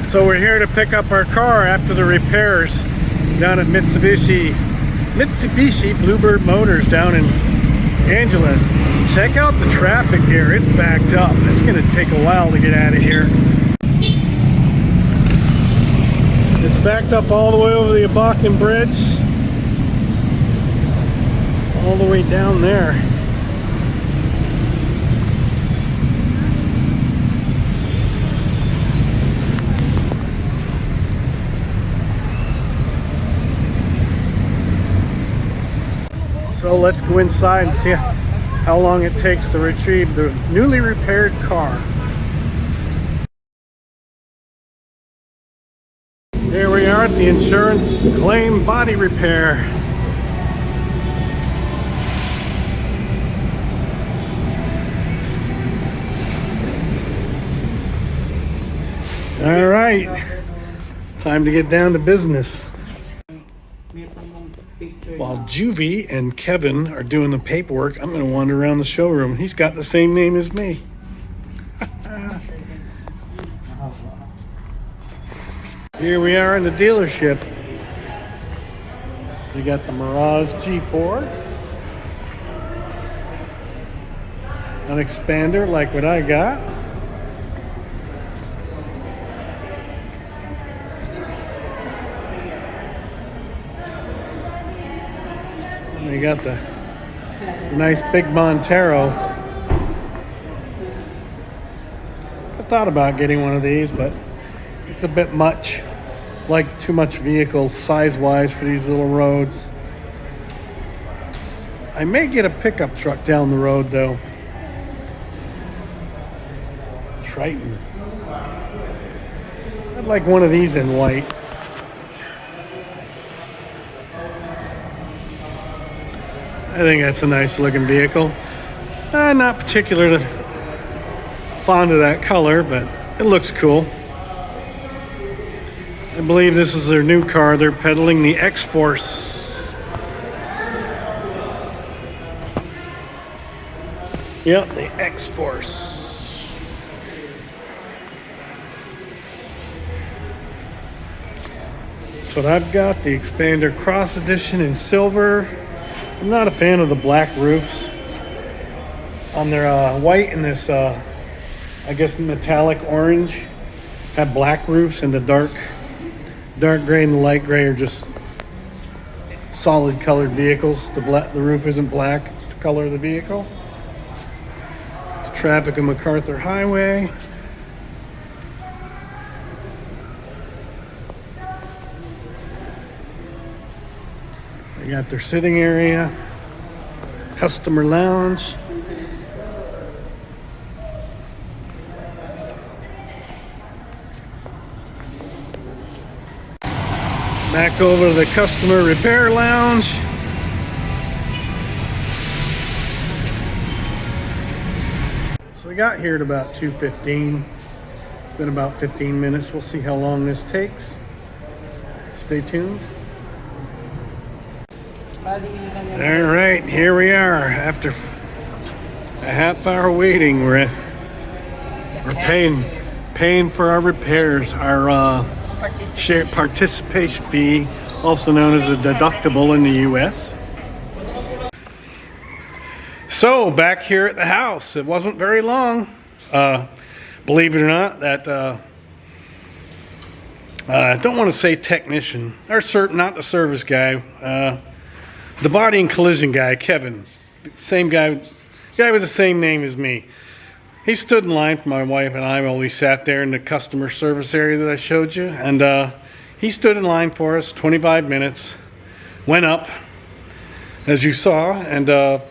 So we're here to pick up our car after the repairs down at Mitsubishi Bluebird Motors down in Angeles. Check out the traffic here. It's backed up. It's going to take a while to get out of here. It's backed up all the way over the Abakan Bridge. All the way down there. So let's go inside and see how long it takes to retrieve the newly repaired car. Here we are at the insurance claim body repair. All right, time to get down to business. While Juvie and Kevin are doing the paperwork, I'm going to wander around the showroom. He's got the same name as me. Here we are in the dealership. We got the Mirage G4. An expander like what I got. And they got the nice big Montero. I thought about getting one of these, but it's a bit much. Like too much vehicle size-wise for these little roads. I may get a pickup truck down the road though. Triton. I'd like one of these in white. I think that's a nice looking vehicle. Not particularly fond of that color, but it looks cool. I believe this is their new car. They're peddling the X-Force. Yep, the X-Force. That's what I've got, the Expander Cross Edition in silver. I'm not a fan of the black roofs. On their white and this, I guess, metallic orange, have black roofs, and the dark gray and the light gray are just solid colored vehicles. The roof isn't black, it's the color of the vehicle. The traffic on MacArthur Highway. They got their sitting area, customer lounge. Back over to the customer repair lounge. So we got here at about 2:15. It's been about 15 minutes. We'll see how long this takes. Stay tuned. All right, here we are. After a half hour waiting, we're paying for our repairs. Our share participation fee, also known as a deductible in the U.S. So back here at the house, it wasn't very long. Believe it or not, that I don't want to say technician, or not the service guy, the body and collision guy, Kevin, same guy with the same name as me. He stood in line for my wife and I while we sat there in the customer service area that I showed you. And he stood in line for us, 25 minutes, went up, as you saw, and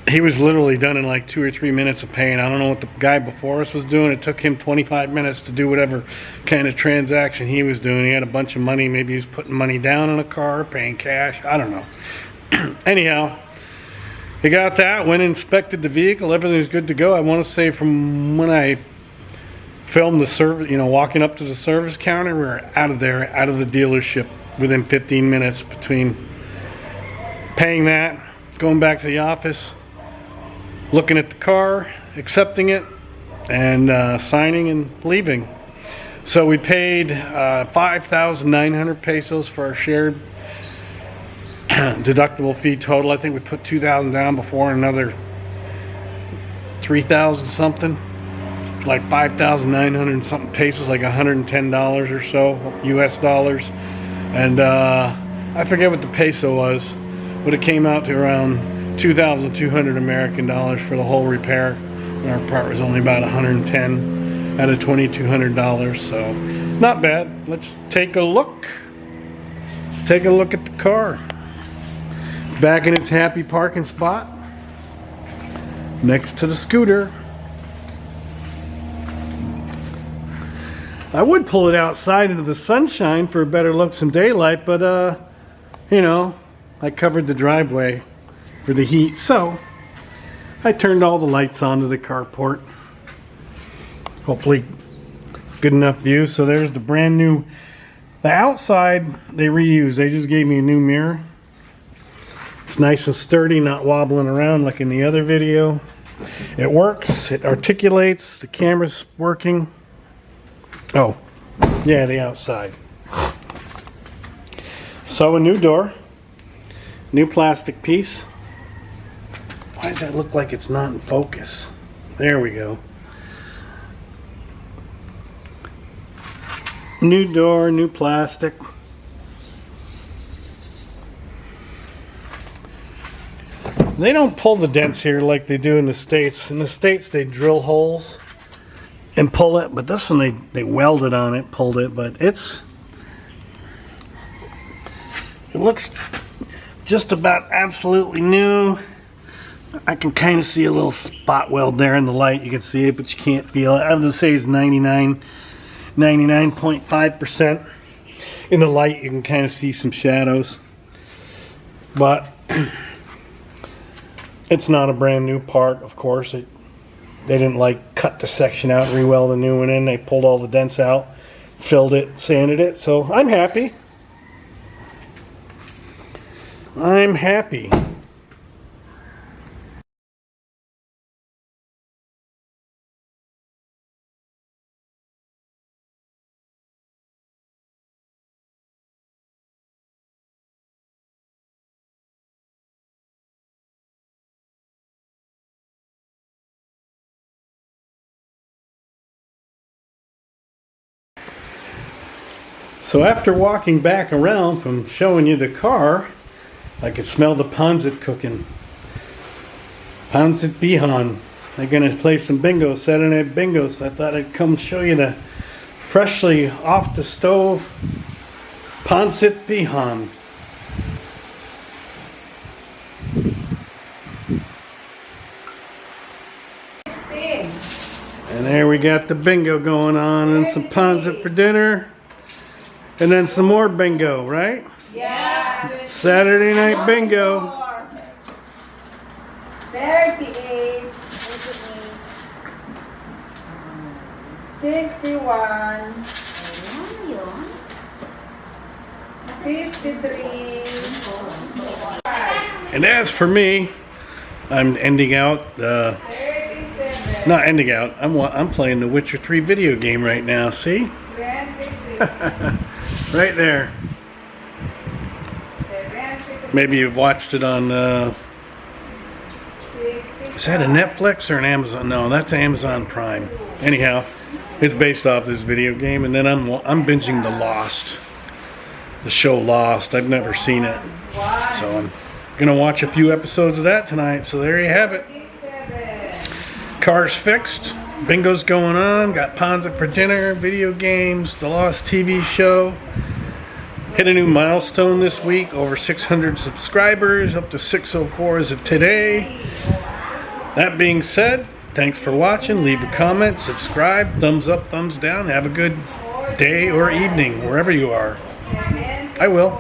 he was literally done in like 2 or 3 minutes of paying. I don't know what the guy before us was doing. It took him 25 minutes to do whatever kind of transaction he was doing. He had a bunch of money. Maybe he was putting money down on a car, paying cash. I don't know. Anyhow, he got that, went and inspected the vehicle. Everything was good to go. I want to say from when I filmed the service, walking up to the service counter, we were out of there, out of the dealership within 15 minutes between paying that, going back to the office, looking at the car, accepting it, and signing and leaving. So we paid 5,900 pesos for our shared deductible fee total. I think we put 2,000 down before, and another 3,000 something, like 5,900 something pesos, like $110 or so US dollars. And I forget what the peso was, but it came out to around 2,200 American dollars for the whole repair. And our part was only about 110 out of $2,200, so not bad. Let's take a look. Take a look at the car. It's back in its happy parking spot next to the scooter. I would pull it outside into the sunshine for a better look, some daylight, but you know, I covered the driveway for the heat, so I turned all the lights on to the carport. Hopefully good enough view. So there's the brand new, the outside they reused. They just gave me a new mirror. It's nice and sturdy, not wobbling around like in the other video. It works, it articulates, the camera's working. Oh, yeah, the outside. So a new door, new plastic piece. Why does that look like it's not in focus? There we go. New door, new plastic. They don't pull the dents here like they do in the States. In the States they drill holes and pull it, but this one they welded on it, pulled it, but it looks just about absolutely new. I can kind of see a little spot weld there in the light. You can see it, but you can't feel it. I would say it's 99.5%. In the light, you can kind of see some shadows. But it's not a brand new part, of course. They didn't like cut the section out and re-weld a new one in. They pulled all the dents out, filled it, sanded it. So I'm happy. I'm happy. So after walking back around from showing you the car, I could smell the pancit cooking. Pancit Bihan. They're gonna play some bingo, Saturday night bingo, so I thought I'd come show you the freshly off the stove Pancit Bihan. And there we got the bingo going on, and some pancit for dinner. And then some more bingo, right? Yeah. Saturday night bingo. 38, 61, 53. And as for me, I'm ending out. Not ending out. I'm playing the Witcher 3 video game right now. See? Right there. Maybe you've watched it on. Is that a Netflix or an Amazon? No, that's Amazon Prime. Anyhow, it's based off this video game, and then I'm binging the show Lost. I've never seen it, so I'm gonna watch a few episodes of that tonight. So there you have it. Car's fixed. Bingo's going on. Got pancit for dinner. Video games. The Lost TV show. Hit a new milestone this week. Over 600 subscribers. Up to 604 as of today. That being said, thanks for watching. Leave a comment. Subscribe. Thumbs up. Thumbs down. Have a good day or evening wherever you are. I will.